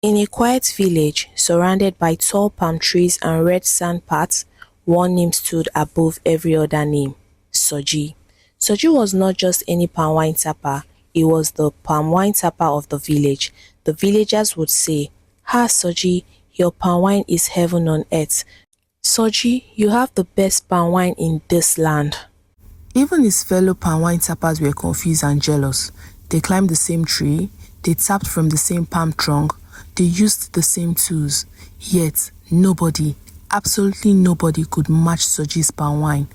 In a quiet village surrounded by tall palm trees and red sand paths, one name stood above every other name: Soji. Soji was not just any palm wine tapper, he was the palm wine tapper of the village. The villagers would say, "Ah Soji, your palm wine is heaven on earth. Soji, you have the best palm wine in this land." Even his fellow palm wine tappers were confused and jealous. They climbed the same tree, they tapped from the same palm trunk, they used the same tools. Yet nobody, absolutely nobody could match Soji's palm wine.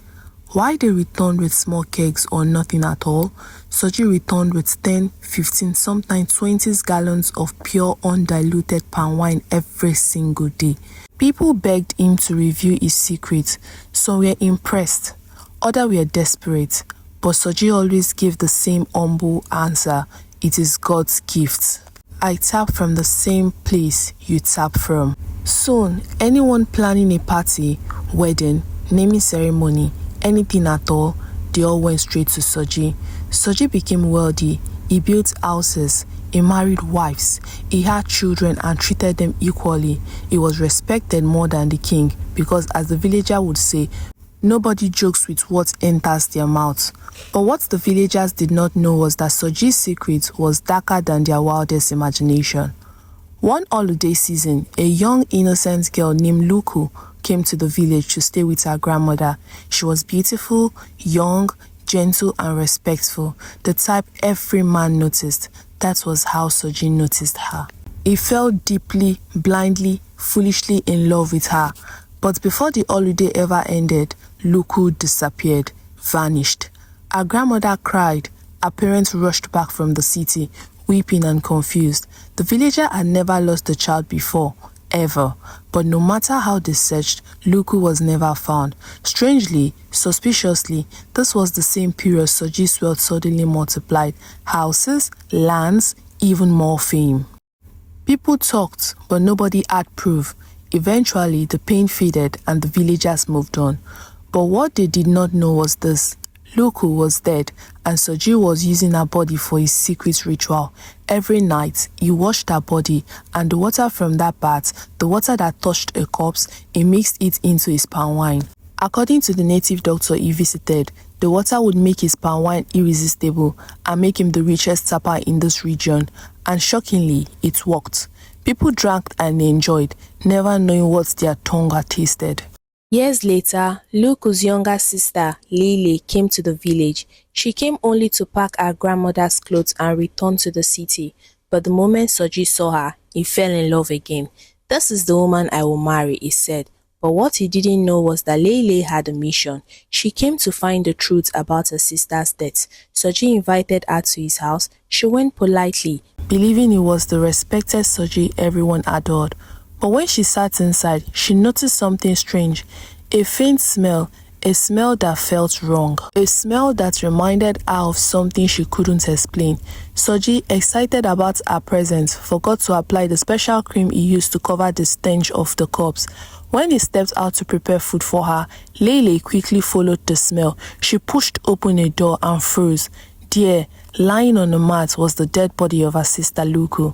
Why they returned with small kegs or nothing at all, Soji returned with 10, 15, sometimes 20 gallons of pure undiluted palm wine every single day. People begged him to reveal his secret. Some were impressed, others were desperate, but Soji always gave the same humble answer: "It is God's gift. I tap from the same place you tap from." Soon, anyone planning a party, wedding, naming ceremony, anything at all, they all went straight to Soji. Soji became wealthy, he built houses, he married wives, he had children and treated them equally. He was respected more than the king because, as the villager would say, nobody jokes with what enters their mouth. But what the villagers did not know was that Soji's secret was darker than their wildest imagination. One holiday season, a young innocent girl named Luku came to the village to stay with her grandmother. She was beautiful, young, gentle and respectful, the type every man noticed. That was how Soji noticed her. He fell deeply, blindly, foolishly in love with her. But before the holiday ever ended, Luku disappeared, vanished. Her grandmother cried. Her parents rushed back from the city, weeping and confused. The villager had never lost a child before, ever. But no matter how they searched, Luku was never found. Strangely, suspiciously, this was the same period Soji's wealth suddenly multiplied. Houses, lands, even more fame. People talked, but nobody had proof. Eventually, the pain faded and the villagers moved on. But what they did not know was this: Luku was dead, and Soji was using her body for his secret ritual. Every night, he washed her body, and the water from that bath, the water that touched a corpse, he mixed it into his palm wine. According to the native doctor he visited, the water would make his palm wine irresistible and make him the richest tapper in this region. And shockingly, it worked. People drank and enjoyed, never knowing what their tongue had tasted. Years later, Luku's younger sister, Lele, came to the village. She came only to pack her grandmother's clothes and return to the city. But the moment Soji saw her, he fell in love again. "This is the woman I will marry," he said. But what he didn't know was that Lele had a mission. She came to find the truth about her sister's death. Soji invited her to his house. She went politely, believing he was the respected Soji everyone adored. But when she sat inside, she noticed something strange. A faint smell, a smell that felt wrong. A smell that reminded her of something she couldn't explain. Soji, excited about her presence, forgot to apply the special cream he used to cover the stench of the corpse. When he stepped out to prepare food for her, Lele quickly followed the smell. She pushed open a door and froze. There, lying on the mat, was the dead body of her sister Luku.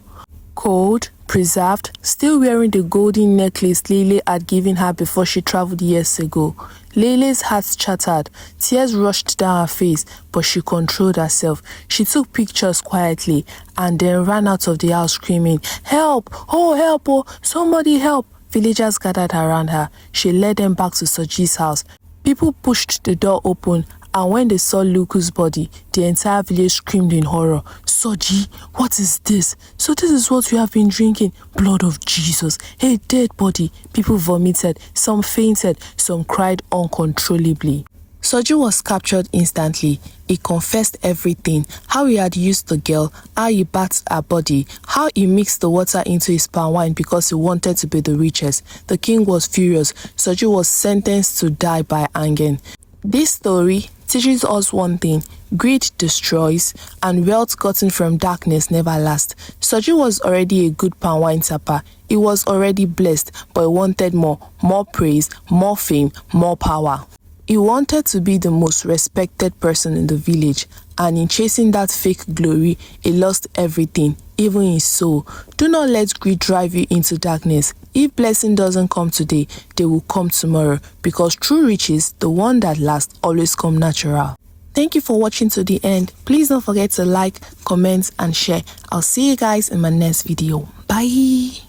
Cold, preserved, still wearing the golden necklace Lele had given her before she traveled years ago. Lele's heart chattered. Tears rushed down her face, but she controlled herself. She took pictures quietly and then ran out of the house screaming, "Help! Oh, help! Oh, somebody help!" Villagers gathered around her. She led them back to Soji's house. People pushed the door open, and when they saw Luku's body, the entire village screamed in horror. "Soji, what is this? So this is what you have been drinking? Blood of Jesus, a dead body." People vomited, some fainted, some cried uncontrollably. Soji was captured instantly. He confessed everything: how he had used the girl, how he bathed her body, how he mixed the water into his palm wine because he wanted to be the richest. The king was furious. Soji was sentenced to die by hanging. This story teaches us one thing: greed destroys, and wealth gotten from darkness never lasts. Soji was already a good palm wine tapper. He was already blessed, but he wanted more praise, more fame, more power. He wanted to be the most respected person in the village, and in chasing that fake glory, he lost everything, even in soul. Do not let greed drive you into darkness. If blessing doesn't come today, they will come tomorrow, because true riches, the one that lasts, always come natural. Thank you for watching to the end. Please don't forget to like, comment and share. I'll see you guys in my next video. Bye.